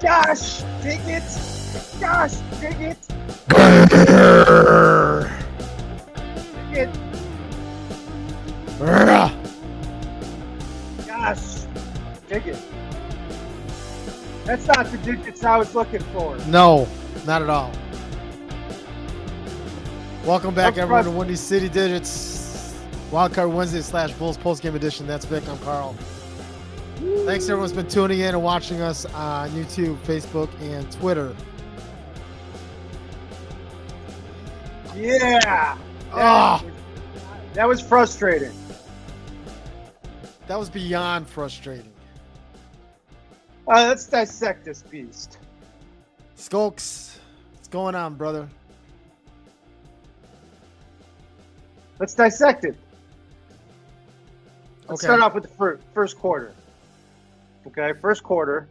Gosh, dig it. Gosh, dig it. Dig it. Gosh, dig it. That's not the digits I was looking for. No, not at all. Welcome back, I'm everyone, to Windy City Digits. Wildcard Wednesday / Bulls Postgame Edition. That's Vic. I'm Carl. Thanks, everyone's been tuning in and watching us on YouTube, Facebook, and Twitter. Yeah. That was frustrating. That was beyond frustrating. Let's dissect this beast. Skulks, what's going on, brother? Let's dissect it. Let's Okay. start off with the first quarter. Okay, first quarter.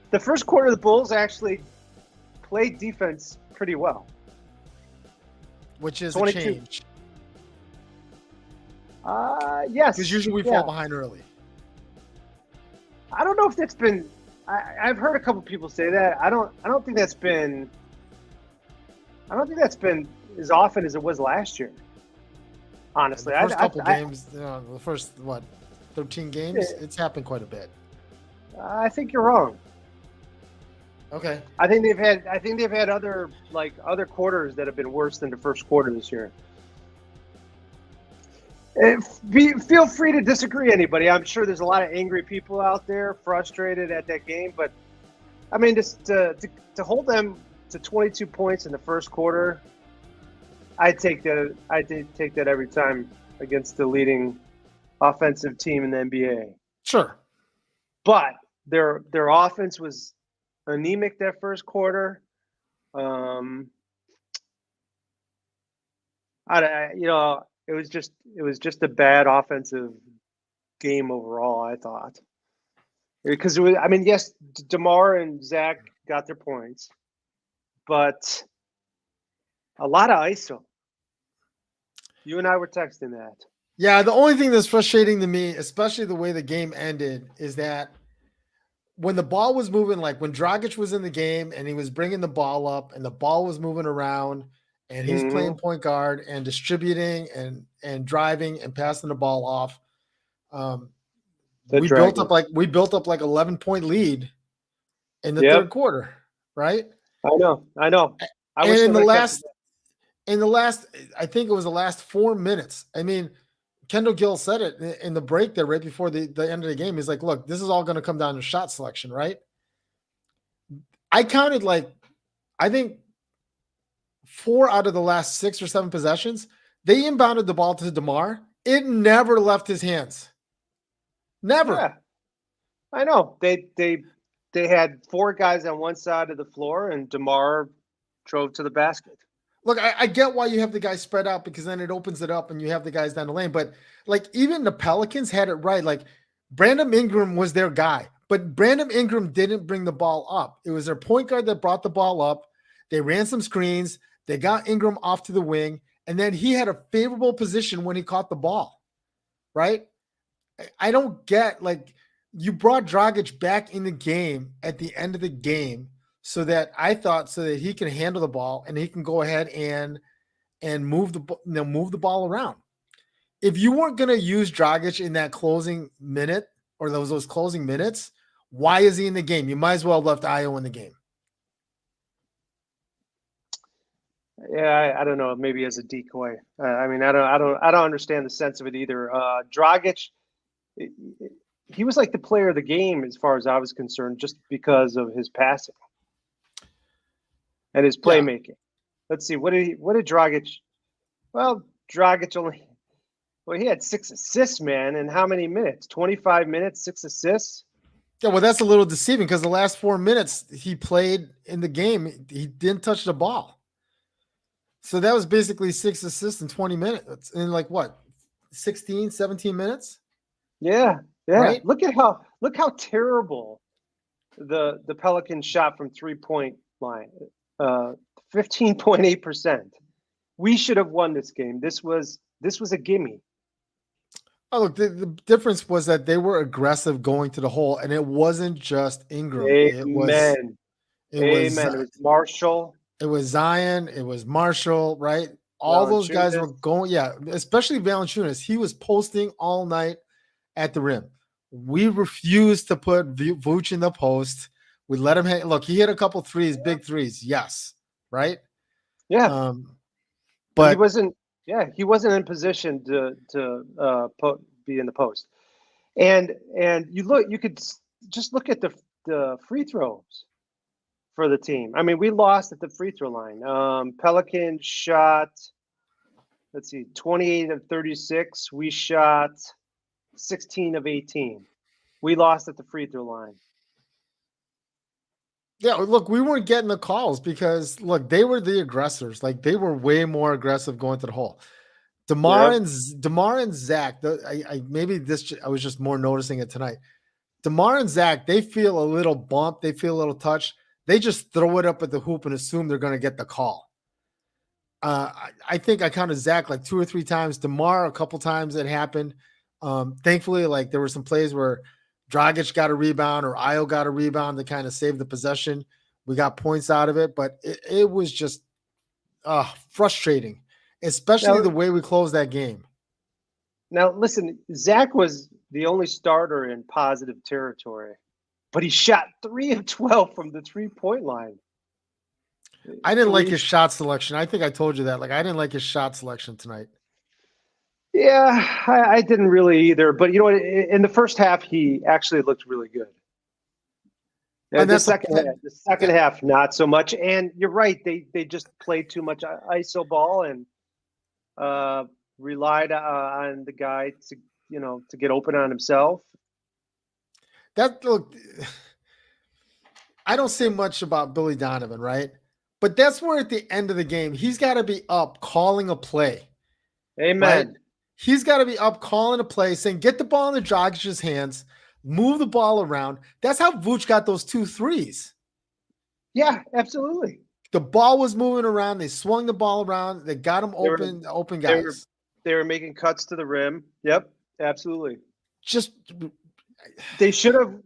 The first quarter, the Bulls actually played defense pretty well. Which is 22. a change. Yes. Because usually we fall behind early. I don't know if that's been. I've heard a couple people say that. I don't think that's been. I don't think that's been as often as it was last year. Honestly, The first couple games, the first 13 games, it's happened quite a bit. I think you're wrong. Okay. I think they've had other quarters that have been worse than the first quarter this year. Feel free to disagree, anybody. I'm sure there's a lot of angry people out there frustrated at that game, but I mean, just to hold them to 22 points in the first quarter, I'd take that. I'd take that every time against the leading offensive team in the NBA. Sure. But their offense was anemic that first quarter. It was just a bad offensive game overall, I thought. Because yes, DeMar and Zach got their points, but a lot of ISO. You and I were texting that. Yeah, the only thing that's frustrating to me, especially the way the game ended, is that when the ball was moving, like when Dragic was in the game and he was bringing the ball up and the ball was moving around and he's playing point guard and distributing and driving and passing the ball off. We built up like 11-point lead in the third quarter, right? I know. And in the last, I think it was the last 4 minutes. I mean, Kendall Gill said it in the break there right before the end of the game. He's like, look, this is all going to come down to shot selection, right? I counted I think 4 out of the last 6 or 7 possessions, they inbounded the ball to DeMar. It never left his hands. Never. Yeah. I know. They had 4 guys on one side of the floor and DeMar drove to the basket. Look, I get why you have the guys spread out because then it opens it up and you have the guys down the lane. But even the Pelicans had it right. Brandon Ingram was their guy, but Brandon Ingram didn't bring the ball up. It was their point guard that brought the ball up. They ran some screens. They got Ingram off to the wing, and then he had a favorable position when he caught the ball, right? I don't get, you brought Dragic back in the game at the end of the game so that he can handle the ball and he can go ahead and move the ball around. If you weren't going to use Dragic in that closing minute or those closing minutes, why is he in the game? You might as well have left Io in the game. Yeah, I don't know. Maybe as a decoy. I don't understand the sense of it either. Dragic, he was like the player of the game as far as I was concerned, just because of his passing and his playmaking. Yeah. Let's see. What did Dragic? Well, Dragic he had 6 assists, man. And how many minutes? 25 minutes, 6 assists. Yeah, well, that's a little deceiving because the last 4 minutes he played in the game, he didn't touch the ball. So that was basically 6 assists in 20 minutes. In 16, 17 minutes? Yeah. Right? Look how terrible the Pelicans shot from 3-point line. 15.8%. We should have won this game. This was a gimme. Oh, look, the difference was that they were aggressive going to the hole, and it wasn't just Ingram. Amen. It was Amen. It was Marshall, it was Zion, it was Marshall, right? All those guys were Valanciunas. going, yeah, especially Valanciunas. He was posting all night at the rim. We refused to put Vooch in the post. We let him look. He hit a couple threes, big threes, yes, right. Yeah, but he But wasn't. Yeah, he wasn't in position to be in the post. And you could just look at the free throws for the team. I mean, we lost at the free throw line. Pelicans shot, let's see, 28 of 36. We shot 16 of 18. We lost at the free throw line. yeah, look, we weren't getting the calls because look, they were the aggressors. Like they were way more aggressive going to the hole. DeMar Yep. and Zach. I was just more noticing it tonight. DeMar and Zach, they feel a little bump, they feel a little touch. They just throw it up at the hoop and assume they're going to get the call. I think I counted Zach like 2 or 3 times. DeMar a couple times it happened. Thankfully, like there were some plays where Dragic got a rebound or Io got a rebound to kind of save the possession. We got points out of it, but it was just frustrating, especially Now, the way we closed that game. now listen, Zach was the only starter in positive territory, but he shot 3 of 12 from the 3-point line. I didn't like his shot selection. I think I told you that. Like I didn't like his shot selection tonight. Yeah, I didn't really either. But you know what? In the first half, he actually looked really good. And The that's second half, not so much. And you're right; they just played too much ISO ball and relied on the guy to get open on himself. look. I don't say much about Billy Donovan, right? But that's where at the end of the game, he's got to be up calling a play. Amen. Right? He's got to be up calling a play, saying, get the ball in the Dragic's hands, move the ball around. That's how Vooch got those 2 threes. Yeah, absolutely. The ball was moving around. They swung the ball around. They got him open guys. They were making cuts to the rim. Yep, absolutely. Just they should have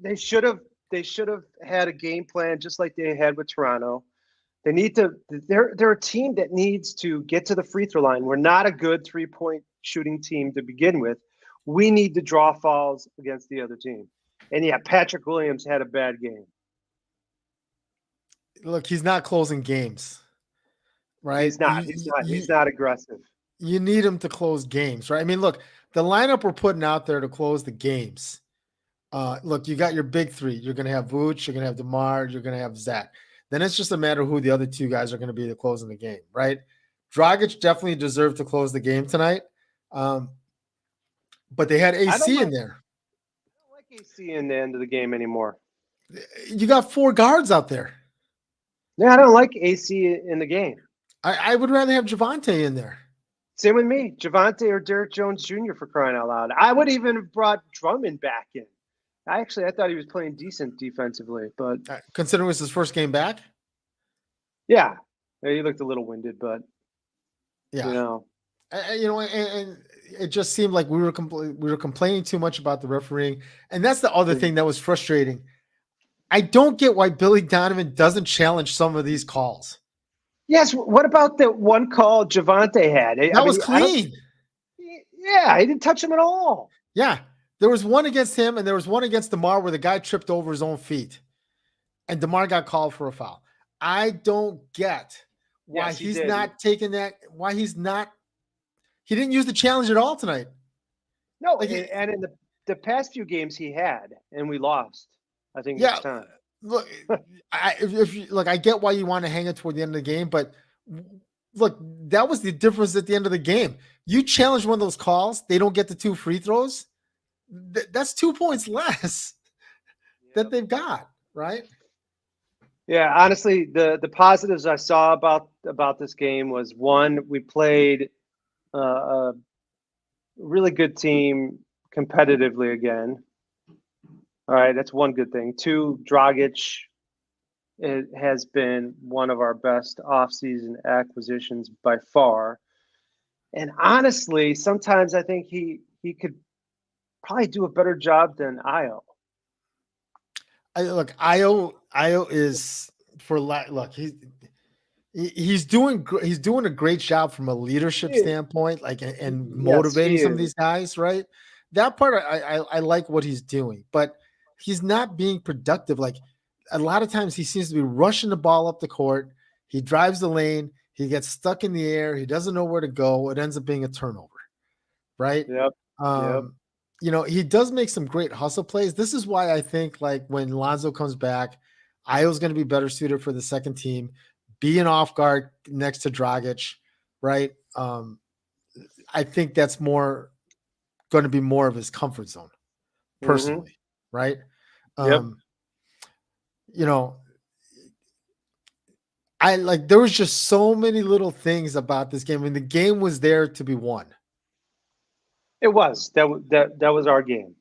had a game plan just like they had with Toronto. They need to. They're a team that needs to get to the free throw line. We're not a good 3-point shooting team to begin with. We need to draw fouls against the other team. And yeah, Patrick Williams had a bad game. Look, he's not closing games, right? He's not aggressive. You need him to close games, right? I mean, look, the lineup we're putting out there to close the games. Look, you got your big 3. You're going to have Vooch, you're going to have DeMar, you're going to have Zach. Then it's just a matter of who the other 2 guys are going to be to closing the game, right? Dragic definitely deserved to close the game tonight. But they had AC in there. I don't like AC in the end of the game anymore. You got 4 guards out there. Yeah, I don't like AC in the game. I would rather have Javonte in there. Same with me. Javonte or Derrick Jones Jr. for crying out loud. I would even have brought Drummond back in. I thought he was playing decent defensively, but considering it was his first game back. Yeah, he looked a little winded, but yeah, and it just seemed like we were complaining too much about the refereeing, and that's the other thing that was frustrating. I don't get why Billy Donovan doesn't challenge some of these calls. Yes, what about that one call Javonte had? That was clean. Yeah, he didn't touch him at all. Yeah. There was one against him, and there was one against DeMar where the guy tripped over his own feet, and DeMar got called for a foul. I don't get why he's not taking that. Why he's not. He didn't use the challenge at all tonight. No, and in the past few games he had, and we lost. I think each time. Look, I get why you want to hang it toward the end of the game, but look, that was the difference at the end of the game. You challenge one of those calls, they don't get the 2 free throws. That's 2 points less that they've got, right? Yeah, honestly, the positives I saw about this game was, one, we played a really good team competitively again. All right, that's one good thing. 2, Dragic has been one of our best offseason acquisitions by far. And honestly, sometimes I think he could probably do a better job than Io. Look, Io is look, he's doing a great job from a leadership standpoint, like and Yes, he motivating some of is. these guys, right? That part I like what he's doing, but he's not being productive. Like a lot of times he seems to be rushing the ball up the court. He drives the lane, he gets stuck in the air, he doesn't know where to go. It ends up being a turnover, right? Yep. Yep. He does make some great hustle plays. This is why I think like when Lonzo comes back, Io's going to be better suited for the second team, be an off guard next to Dragic, right? I think that's going to be more of his comfort zone personally, right? Yep. There was just so many little things about this game. I mean, the game was there to be won. It was that was our game.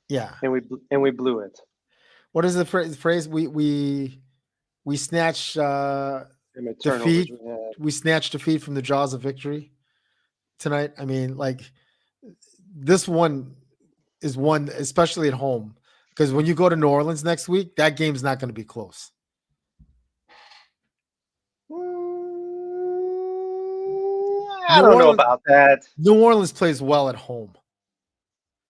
Yeah, and we blew it. What is the phrase? We snatched defeat. We snatched defeat from the jaws of victory tonight. I mean, like this one is one, especially at home, because when you go to New Orleans next week, that game's not going to be close. I don't know about that. New Orleans plays well at home.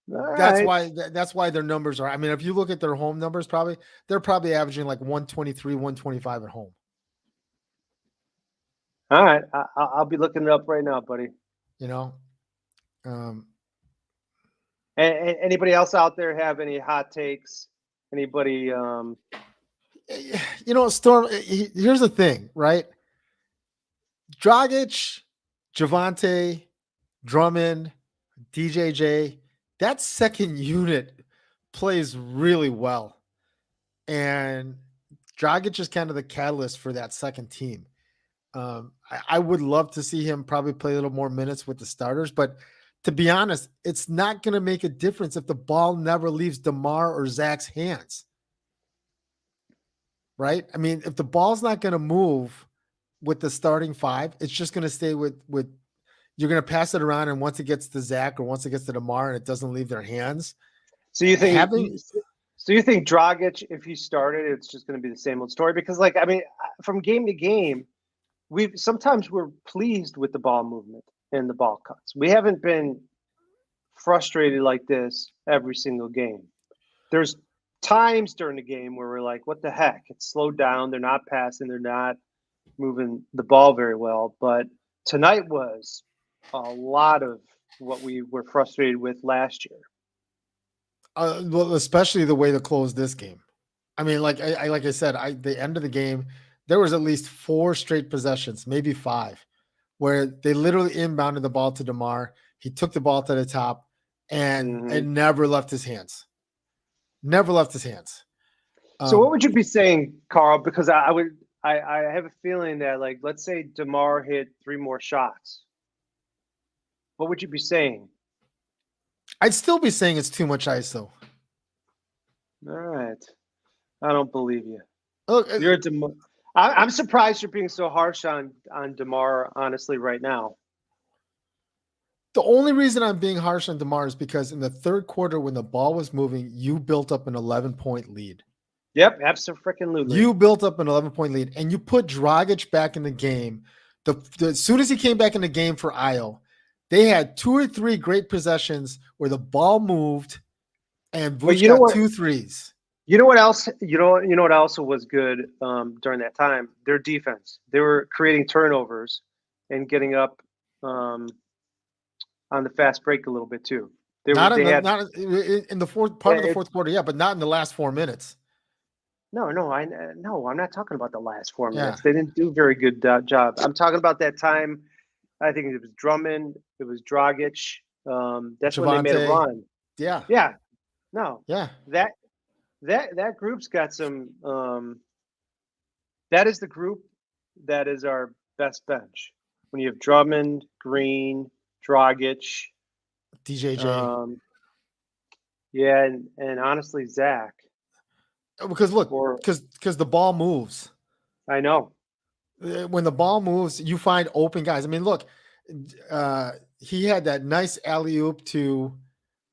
That's right. why their numbers are. I mean, if you look at their home numbers, they're probably averaging like 123, 125 at home. All right, I'll be looking it up right now, buddy. Anybody else out there have any hot takes? Anybody? Storm. Here's the thing, right? Dragic, Javante, Drummond, DJJ. That second unit plays really well. And Dragic is kind of the catalyst for that second team. I would love to see him probably play a little more minutes with the starters, but to be honest, it's not going to make a difference if the ball never leaves DeMar or Zach's hands. Right? I mean, if the ball's not going to move with the starting five, it's just going to stay with you're going to pass it around, and once it gets to Zach or once it gets to DeMar and it doesn't leave their hands. So you think Dragic, if he started, it's just going to be the same old story? Because, like, I mean, from game to game, sometimes we're pleased with the ball movement and the ball cuts. We haven't been frustrated like this every single game. There's times during the game where we're like, what the heck? It's slowed down. They're not passing. They're not moving the ball very well. But tonight was a lot of what we were frustrated with last year. Well, especially the way to close this game. I mean, like I said, the end of the game, there was at least 4 straight possessions, maybe 5, where they literally inbounded the ball to DeMar. He took the ball to the top and it never left his hands. Never left his hands. So what would you be saying, Carl? Because I have a feeling that, like, let's say DeMar hit 3 more shots. What would you be saying? I'd still be saying it's too much ISO. All right. I don't believe you. Look, you're DeMar. I'm surprised you're being so harsh on DeMar, honestly, right now. The only reason I'm being harsh on DeMar is because in the third quarter, when the ball was moving, you built up an 11-point lead. Yep, absolutely. You built up an 11-point lead, and you put Dragic back in the game. As soon as he came back in the game for Io, they had 2 or 3 great possessions where the ball moved, and Vuce got 2 threes. You know what else? You know what also was good during that time? Their defense. They were creating turnovers and getting up on the fast break a little bit too. Not in the fourth part of the fourth quarter, yeah, but not in the last 4 minutes. No, I'm not talking about the last 4 minutes. They didn't do a very good job. I'm talking about that time. I think it was Drummond. It was Dragic. That's Javante. When they made a run. Yeah. Yeah. No. Yeah. That group's got some. That is the group that is our best bench. When you have Drummond, Green, Dragic, DJJ. Yeah, and honestly, Zach. Because look, because the ball moves. I know. When the ball moves, you find open guys. I mean, look, he had that nice alley-oop to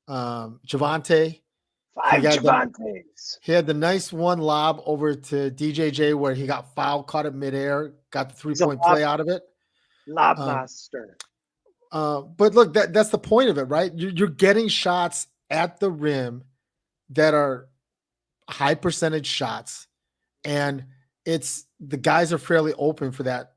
Javante. Five Javantes. He had the nice one lob over to DJJ where he got fouled, caught it midair, got the 3-point play out of it. Lob master. But look, that's the point of it, right? You're getting shots at the rim that are high percentage shots, and it's the guys are fairly open for that.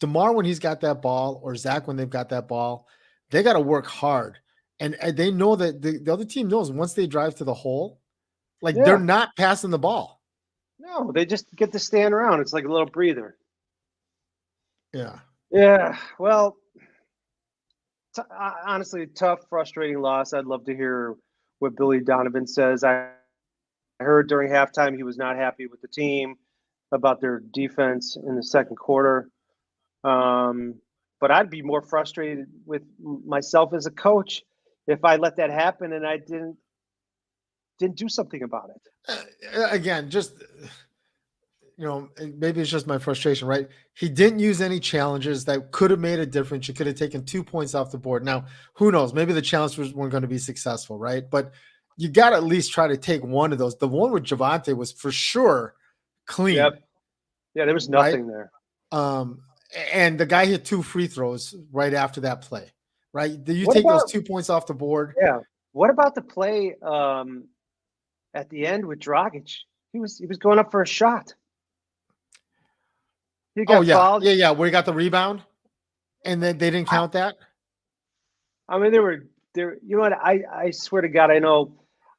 DeMar, when he's got that ball, or Zach, when they've got that ball, they got to work hard. And they know that the other team knows once they drive to the hole, they're not passing the ball. No, they just get to stand around. It's like a little breather. Yeah. Yeah. Well, honestly, tough, frustrating loss. I'd love to hear what Billy Donovan says. I heard during halftime he was not happy with the team about their defense in the second quarter. But I'd be more frustrated with myself as a coach if I let that happen and I didn't do something about it. Again, just maybe it's just my frustration, right? He didn't use any challenges that could have made a difference. You could have taken 2 points off the board. Now, who knows? Maybe the challenges weren't going to be successful, right? But you got to at least try to take one of those. The one with Javante was for sure clean. Yep. Yeah, there was nothing there. And the guy hit 2 free throws right after that play, right? You take those 2 points off the board. Yeah. What about the play at the end with Dragic? He was going up for a shot. He got fouled. Yeah. Where he got the rebound, and then they didn't count that. I mean, there. You know what? I swear to God, I know.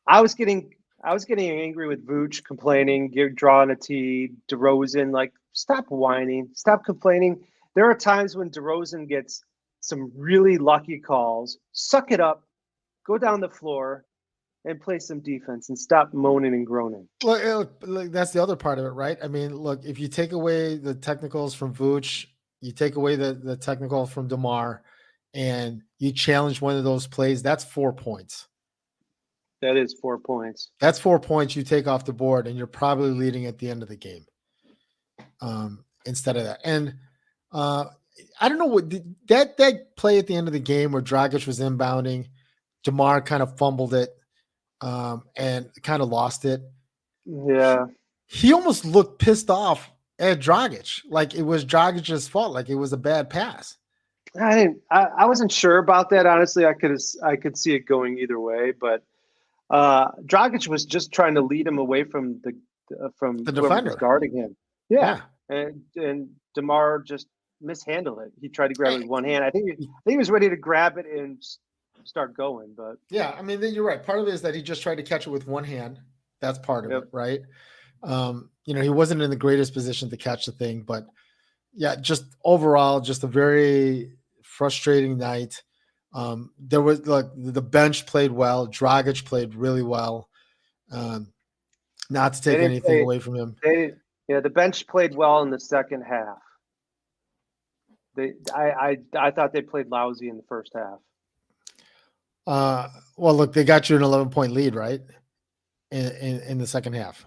I was getting angry with Vooch complaining, drawing a tee. DeRozan, stop whining, stop complaining. There are times when DeRozan gets some really lucky calls. Suck it up, go down the floor, and play some defense, and stop moaning and groaning. Look, that's the other part of it, right? I mean, look, if you take away the technicals from Vooch, you take away the technical from DeMar, and you challenge one of those plays, that's 4 points. That is 4 points. That's 4 points you take off the board, and you're probably leading at the end of the game. Instead of that. And I don't know what that play at the end of the game where Dragic was inbounding, DeMar kind of fumbled it and kind of lost it. Yeah. He almost looked pissed off at Dragic, like it was Dragic's fault, like it was a bad pass. I wasn't sure about that. Honestly, I could see it going either way, but Dragic was just trying to lead him away from the defender was guarding him. Yeah. And DeMar just mishandled it. He tried to grab it with one hand. I think he was ready to grab it and start going, but yeah, I mean, you're right. Part of it is that he just tried to catch it with one hand. That's part of it, right? He wasn't in the greatest position to catch the thing, but yeah, just overall, just a very frustrating night. There was the bench played well. Dragic played really well. Not to take anything away from him. The bench played well in the second half. I thought they played lousy in the first half. Well, look, they got you an 11-point lead, right? In the second half.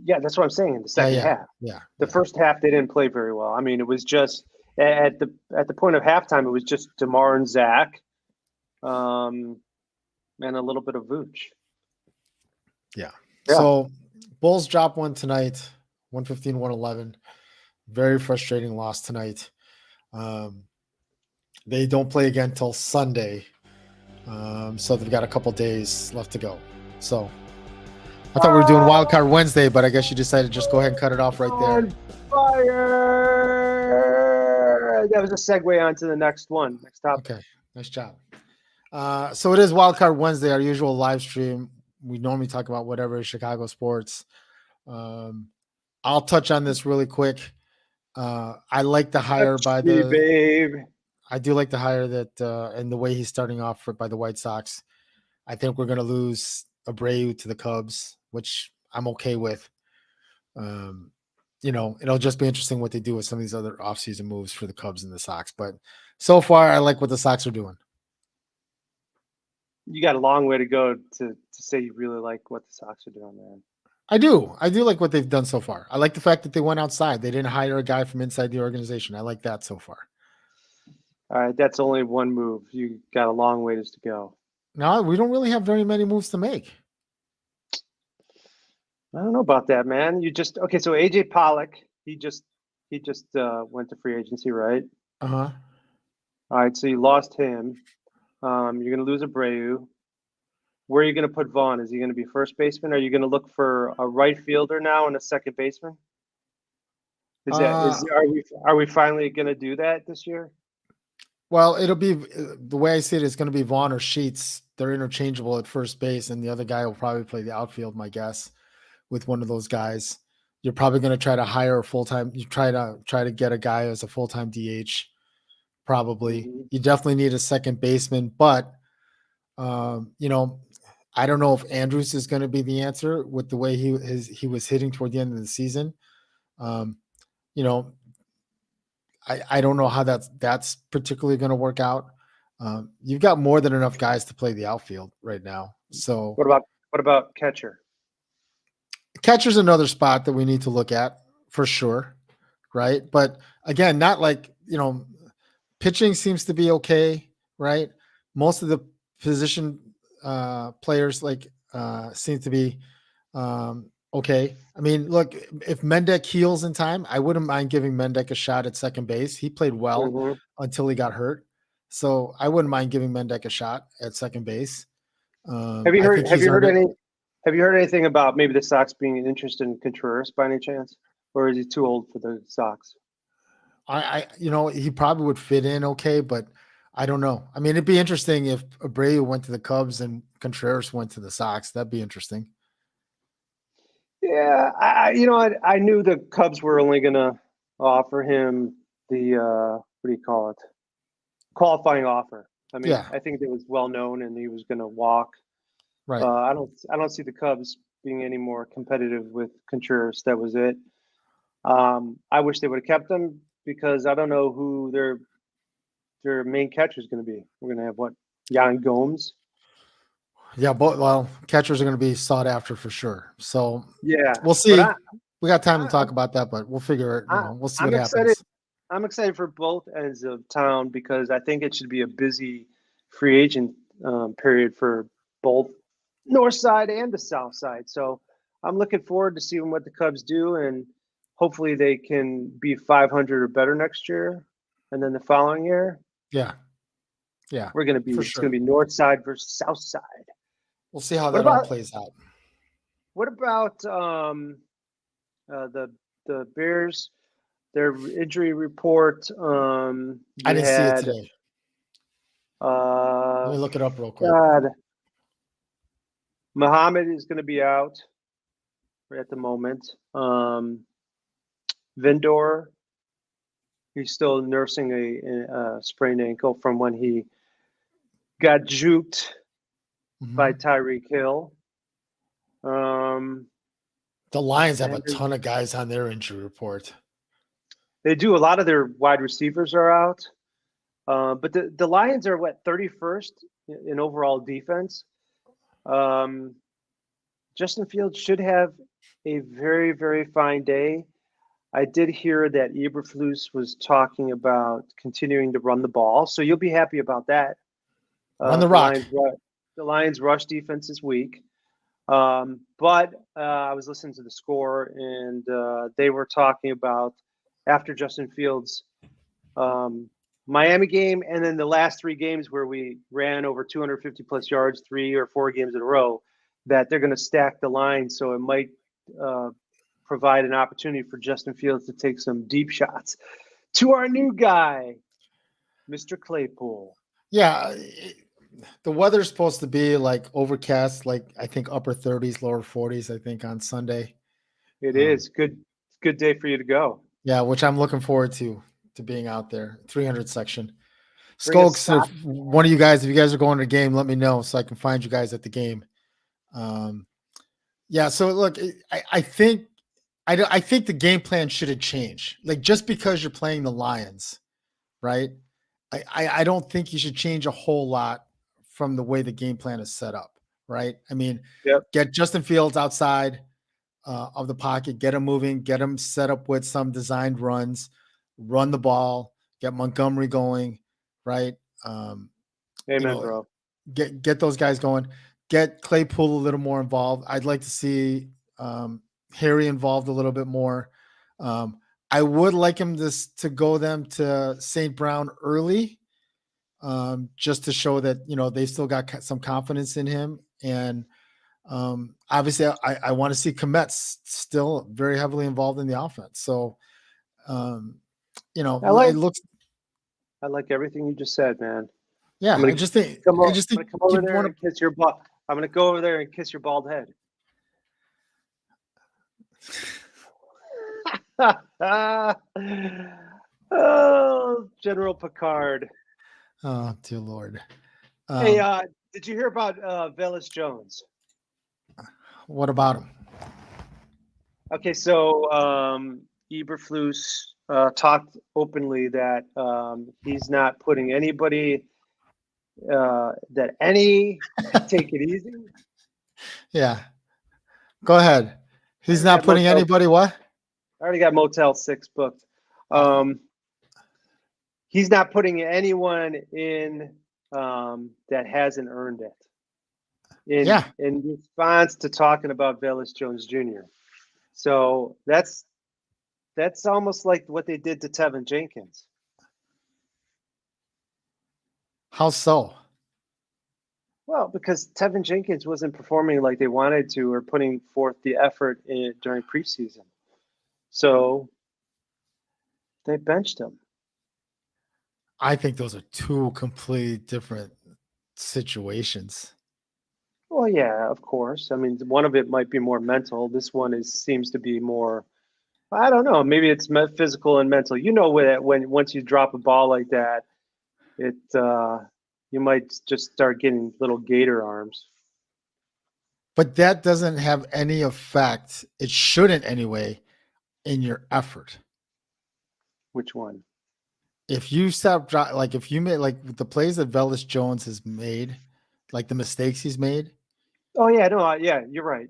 Yeah, that's what I'm saying. In the second half. Yeah. The first half they didn't play very well. I mean, it was just at the point of halftime, it was just DeMar and Zach, and a little bit of Vooch. Yeah. So Bulls drop one tonight, 115-111. Very frustrating loss tonight. They don't play again till Sunday. So they've got a couple days left to go. So I thought we were doing Wildcard Wednesday, but I guess you decided to just go ahead and cut it off right there. On fire! That was a segue on to the next topic. Okay, nice job. So it is Wildcard Wednesday, our usual live stream. We normally talk about whatever is Chicago sports. I'll touch on this really quick. I like the hire I do like the hire that and the way he's starting off by the White Sox. I think we're going to lose Abreu to the Cubs, which I'm okay with. It'll just be interesting what they do with some of these other offseason moves for the Cubs and the Sox. But so far, I like what the Sox are doing. You got a long way to go to say you really like what the Sox are doing, man. I do like what they've done so far. I like the fact that they went outside. They didn't hire a guy from inside the organization. I like that so far. All right, that's only one move. You got a long ways to go. No, we don't really have very many moves to make. I don't know about that, man. Okay. So AJ Pollock, he just went to free agency, right? Uh-huh. All right. So you lost him. You're going to lose Abreu. Where are you going to put Vaughn? Is he going to be first baseman? Are you going to look for a right fielder now and a second baseman? Is that Uh, is are we finally going to do that this year? well, it'll be the way I see it is going to be Vaughn or Sheets. They're interchangeable at first base, and the other guy will probably play the outfield, my guess, with one of those guys. You're probably going to try to hire a full-time. You try to get a guy as a full-time DH. Probably, Hmm. you definitely need a second baseman, but you know, I don't know if Andrews is going to be the answer with the way he was hitting toward the end of the season. Um, you know, I don't know how that's particularly going to work out. You've got more than enough guys to play the outfield right now. So What about catcher? catcher's another spot that we need to look at for sure, right? But again, not like pitching seems to be okay, right? Most of the position players seem to be okay. I mean, look, if Mendek heals in time, I wouldn't mind giving Mendek a shot at second base. He played well Hmm. until he got hurt, so I wouldn't mind giving Mendek a shot at second base. Have you I heard think have he's you heard earned it. any have you heard anything about maybe the Sox being interested in Contreras by any chance? Or is he too old for the Sox? He probably would fit in okay, but I don't know. I mean, it'd be interesting if Abreu went to the Cubs and Contreras went to the Sox. That'd be interesting. Yeah, I knew the Cubs were only gonna offer him the what do you call it? Qualifying offer. I mean, Yeah, I think it was well known and he was gonna walk. right. I don't see the Cubs being any more competitive with Contreras. That was it. I wish they would have kept him because I don't know who their main catcher is going to be. We're going to have what, Yan Gomes? Yeah, but well, catchers are going to be sought after for sure. So Yeah, we'll but see. We got time to I, talk about that, but we'll figure it. I We'll see what I'm excited. happens. I'm excited for both ends of town because I think it should be a busy free agent period for both north side and the south side. So I'm looking forward to seeing what the Cubs do, and hopefully they can be 500 or better next year, and then the following year Yeah, yeah, we're going to be for it's going sure. to be north side versus south side. We'll see how What that all about plays out. what about the Bears? Their injury report. I You didn't see it had today. Let uh, me look it up real quick. God, Muhammad is going to be out at the moment. Vindor, he's still nursing a sprained ankle from when he got juked by Mhm. Tyreek Hill. Um, The Lions have a and ton of guys on their injury report. they do a lot of their wide receivers are out. But the Lions are what 31st in overall defense. Um, Justin Fields should have a very, very fine day. I did hear that Eberflus was talking about continuing to run the ball, so you'll be happy about that. Run the The rock. Lions rush defense is weak, but I was listening to the score, and they were talking about after Justin Fields um, Miami game, and then the last three games where we ran over 250 plus yards, 3 or 4 games in a row, that they're going to stack the line. So it might uh, provide an opportunity for Justin Fields to take some deep shots to our new guy, Mr. Claypool. Yeah, the weather's supposed to be like overcast, like I think upper 30s, lower 40s. I think on Sunday. It Um, is good day for you to go. yeah, which I'm looking forward to being out there. 300 section. Bring a Skulks, sock. if one of you guys, if you guys are going to the game, let me know so I can find you guys at the game. Um, yeah. So look, I think the game plan should have changed. Like just because you're playing the Lions, right? I don't think you should change a whole lot from the way the game plan is set up, right? I mean, Yep. get Justin Fields outside of the pocket, get him moving, get him set up with some designed runs, run the ball, get Montgomery going, right? Um, you Amen, know, bro. get those guys going. Get Claypool a little more involved. I'd like to see Harry involved a little bit more. I would like him to go them to St. Brown early, just to show that they still got some confidence in him. And obviously, I want to see Komet's still very heavily involved in the offense. So, it looks. I like everything you just said, man. Yeah, I just think come over you there wanna, and kiss your bald. I'm gonna go over there and kiss your bald head. Oh, General Picard. Oh, dear Lord. Hey, did you hear about Velus Jones? What about him? Okay, so Eberflus talked openly that he's not putting anybody take it easy. Yeah. Go ahead. He's not putting anybody what? I already got Motel 6 booked. He's not putting anyone in that hasn't earned it. In response to talking about Velus Jones Jr. So that's almost like what they did to Tevin Jenkins. How so? Well, because Tevin Jenkins wasn't performing like they wanted to or putting forth the effort during preseason. So they benched him. I think those are two completely different situations. Well, yeah, of course. I mean, one of it might be more mental. This one seems to be more, I don't know, maybe it's physical and mental. When once you drop a ball like that, you might just start getting little gator arms. But that doesn't have any effect. It shouldn't anyway in your effort. Which one? If you stop, like if you made like the plays that Velus Jones has made, like the mistakes he's made. Oh yeah, no, yeah, you're right.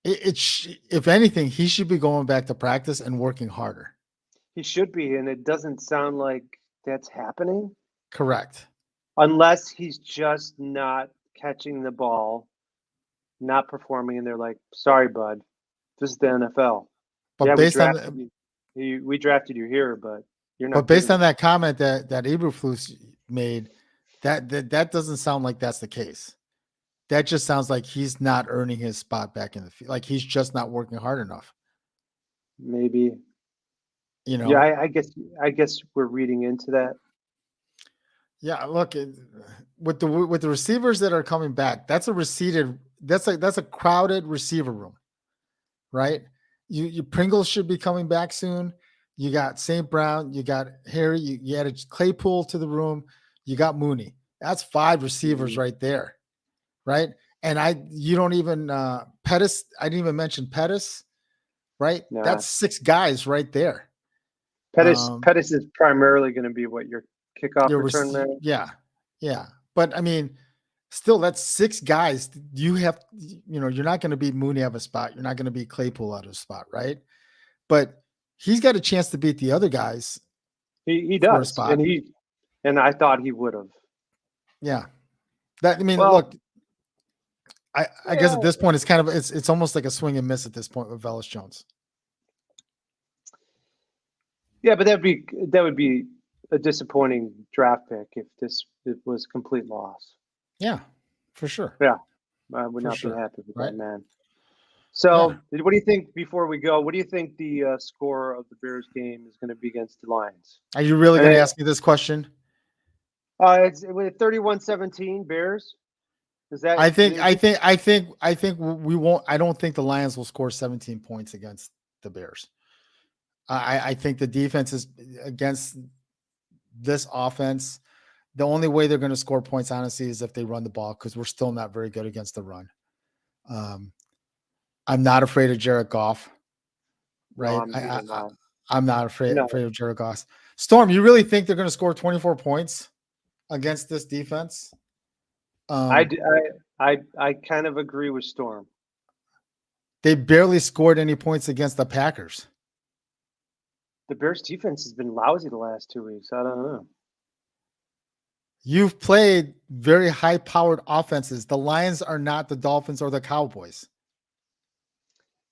If anything, he should be going back to practice and working harder. He should be, and it doesn't sound like that's happening. Correct. Unless he's just not catching the ball, not performing, and they're like, "Sorry, bud, this is the NFL." But yeah, based we drafted you here, but you're not. But based on that comment that Eberflus made, that doesn't sound like that's the case. That just sounds like he's not earning his spot back in the field. Like he's just not working hard enough. Maybe. Yeah, I guess we're reading into that. Yeah, look, with the receivers that are coming back, that's a crowded receiver room, right? You Pringles should be coming back soon. You got St. Brown, you got Harry, you added Claypool to the room, you got Mooney. That's 5 receivers right there, right? And you don't even Pettis. I didn't even mention Pettis, right? Nah. That's 6 guys right there. Pettis is primarily going to be what your kickoff return man. Yeah. But I mean, still, that's 6 guys. You have, you're not going to beat Mooney out of a spot. You're not going to beat Claypool out of a spot, right? But he's got a chance to beat the other guys. He does, and I thought he would have. Yeah, look, I guess at this point it's kind of it's almost like a swing and miss at this point with Velus Jones. Yeah, but that would be a disappointing draft pick if it was a complete loss. Yeah, for sure. Yeah, I would not be happy with that, man. So, what do you think, before we go, what do you think the score of the Bears game is going to be against the Lions? Are you really going to ask me this question? It's with 31-17 Bears. Is that? I think we won't. I don't think the Lions will score 17 points against the Bears. I think the defense is against this offense. The only way they're going to score points, honestly, is if they run the ball, because we're still not very good against the run. I'm not afraid of Jared Goff, right? No, I'm not afraid of Jared Goff. Storm, you really think they're going to score 24 points against this defense? I kind of agree with Storm. They barely scored any points against the Packers. The Bears defense has been lousy the last 2 weeks. I don't know. You've played very high-powered offenses. The Lions are not the Dolphins or the Cowboys.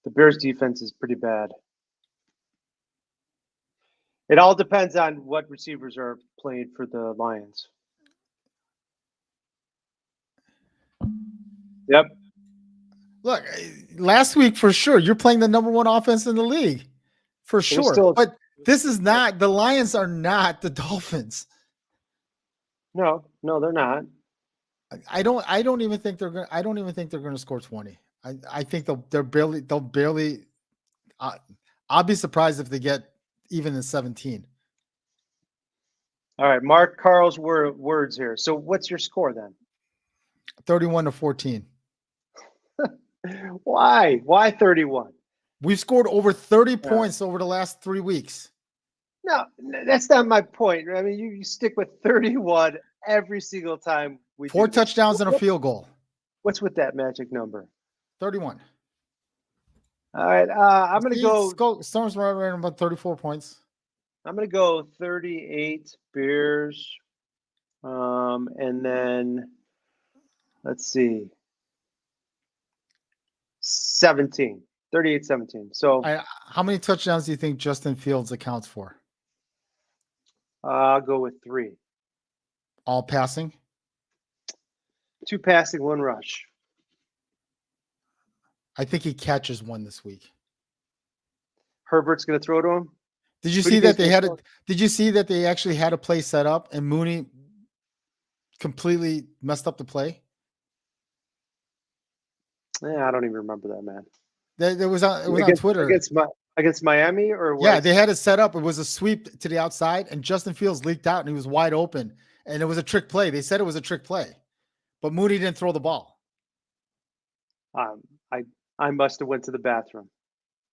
The Bears defense is pretty bad. It all depends on what receivers are playing for the Lions. Yep. Look, last week for sure, you're playing the number one offense in the league for sure. But this is not, the Lions are not the Dolphins. No, they're not. I don't even think they're going to score 20. I think they'll barely I'll be surprised if they get even in 17. All right, Mark Carl's words here. So what's your score then? 31-14. Why 31? We've scored over 30 points over the last 3 weeks. No, that's not my point. I mean, you stick with 31 every single time. 4 touchdowns and a field goal. What's with that magic number? 31. All right, I'm going to go. Storm's right around about 34 points. I'm going to go 38 Bears. And then let's see. 17. 38-17. So how many touchdowns do you think Justin Fields accounts for? I'll go with 3. All passing? 2 passing, 1 rush. I think he catches 1 this week. Herbert's going to throw to him. Did you see that they had Did you see that they actually had a play set up and Mooney completely messed up the play? Yeah, I don't even remember that, man. It was on Twitter against Miami or what? Yeah, they had it set up. It was a sweep to the outside, and Justin Fields leaked out, and he was wide open, and it was a trick play. They said it was a trick play, but Mooney didn't throw the ball. I must have went to the bathroom.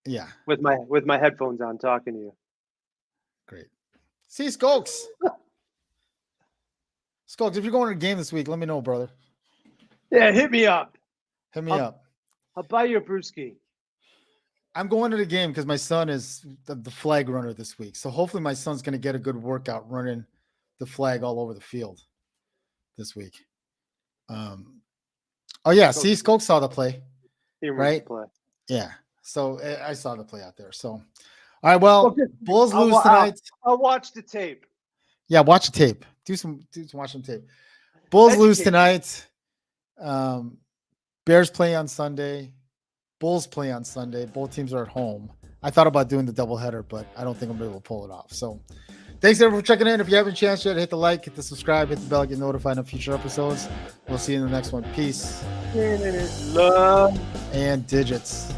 Yeah, with my headphones on, talking to you. Great. See, Skokes. Skokes, if you're going to a game this week, let me know, brother. Yeah, hit me up. Hit me up. I'll buy you a brewski. I'm going to the game because my son is the flag runner this week. So hopefully my son's going to get a good workout running the flag all over the field this week. Oh, yeah. See, Skokes saw the play. Right? Yeah. So I saw the play out there. So, all right. Well, Bulls lose tonight. I'll watch the tape. Yeah, watch the tape. Watch some tape. Bulls lose tonight. Bears play on Sunday. Bulls play on Sunday. Both teams are at home. I thought about doing the doubleheader, but I don't think I'm able to pull it off. So thanks everyone for checking in. If you haven't chance yet, hit the like, hit the subscribe, hit the bell, get notified of future episodes. We'll see you in the next one. Peace. Love and digits.